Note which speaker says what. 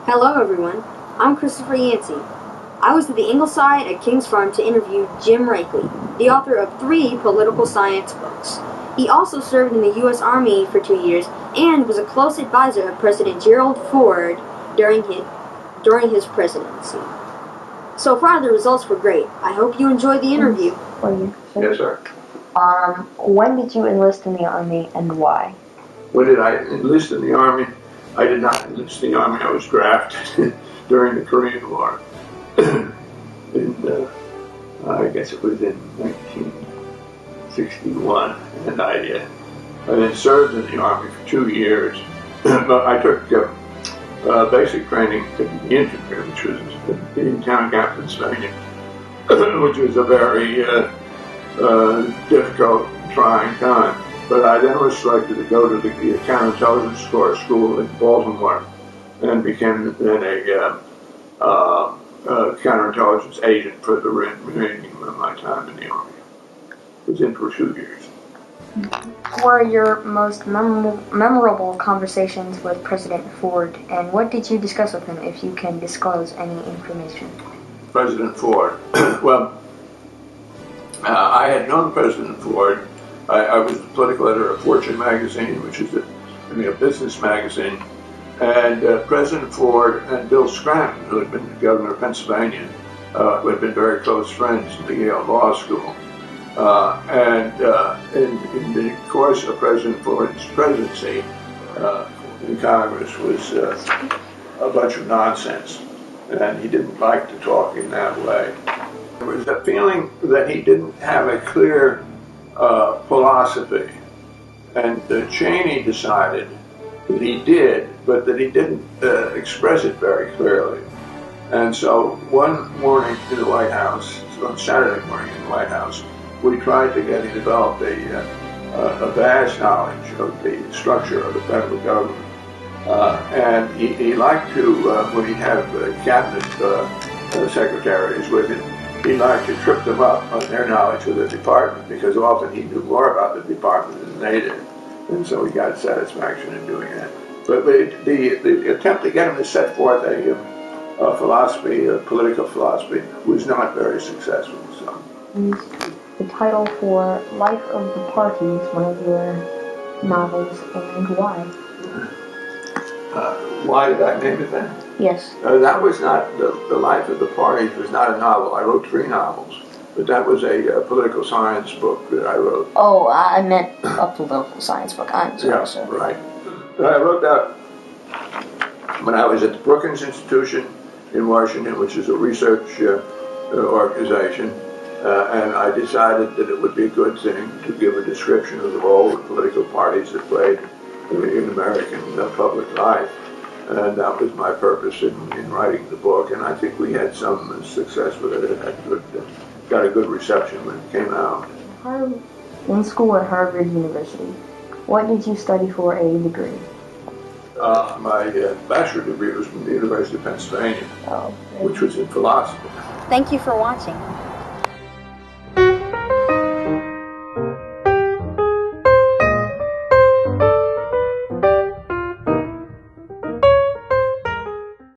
Speaker 1: Hello everyone, I'm Christopher Yancey. I was at the Ingleside at King's Farm to interview Jim Reichley, the author of 3 political science books. He also served in the U.S. Army for 2 years and was a close advisor of President Gerald Ford during his presidency. So far the results were great. I hope you enjoyed the interview.
Speaker 2: Yes, sir.
Speaker 3: When did you enlist in the Army and why?
Speaker 2: When did I enlist in the Army? I did not enlist in the Army. I was drafted during the Korean War. I guess it was in 1961, and I then served in the Army for 2 years. But I took basic training to the infantry, which was in town camp, Pennsylvania, which was a very difficult, trying time. But I then was selected to go to the counterintelligence corps school in Baltimore, and became then a counterintelligence agent for the remaining of my time in the Army. I was in for 2 years.
Speaker 3: What were your most memorable conversations with President Ford, and what did you discuss with him, if you can disclose any information?
Speaker 2: President Ford. Well, I had known President Ford. I was the political editor of Fortune magazine, which is a business magazine, and President Ford and Bill Scranton, who had been the governor of Pennsylvania, who had been very close friends in the Yale Law School. In the course of President Ford's presidency in Congress was a bunch of nonsense, and he didn't like to talk in that way. There was a feeling that he didn't have a clear philosophy, and Cheney decided that he did, but that he didn't express it very clearly. And so one morning in the White House, on Saturday morning in the White House, we tried to get him to develop a vast knowledge of the structure of the federal government. And he liked to, when he'd have cabinet secretaries with him, he liked to trip them up on their knowledge of the department, because often he knew more about the department than they did. And so he got satisfaction in doing that. But the attempt to get him to set forth a philosophy, a political philosophy, was not very successful. So.
Speaker 3: The title for Life of the Party is one of your novels, and why?
Speaker 2: Why did I name it that?
Speaker 3: Yes.
Speaker 2: That was not, the Life of the Party was not a novel. I wrote 3 novels, but that was a political science book that I wrote.
Speaker 3: Oh, I meant a political science book. I'm sorry,
Speaker 2: yeah,
Speaker 3: sir.
Speaker 2: Right. I wrote that when I was at the Brookings Institution in Washington, which is a research organization, and I decided that it would be a good thing to give a description of the role that political parties have played in American public life. And that was my purpose in writing the book, and I think we had some success with it. It had got a good reception when it came out.
Speaker 3: In school at Harvard University, what did you study for a degree?
Speaker 2: My bachelor degree was from the University of Pennsylvania, which was in philosophy.
Speaker 1: Thank you for watching.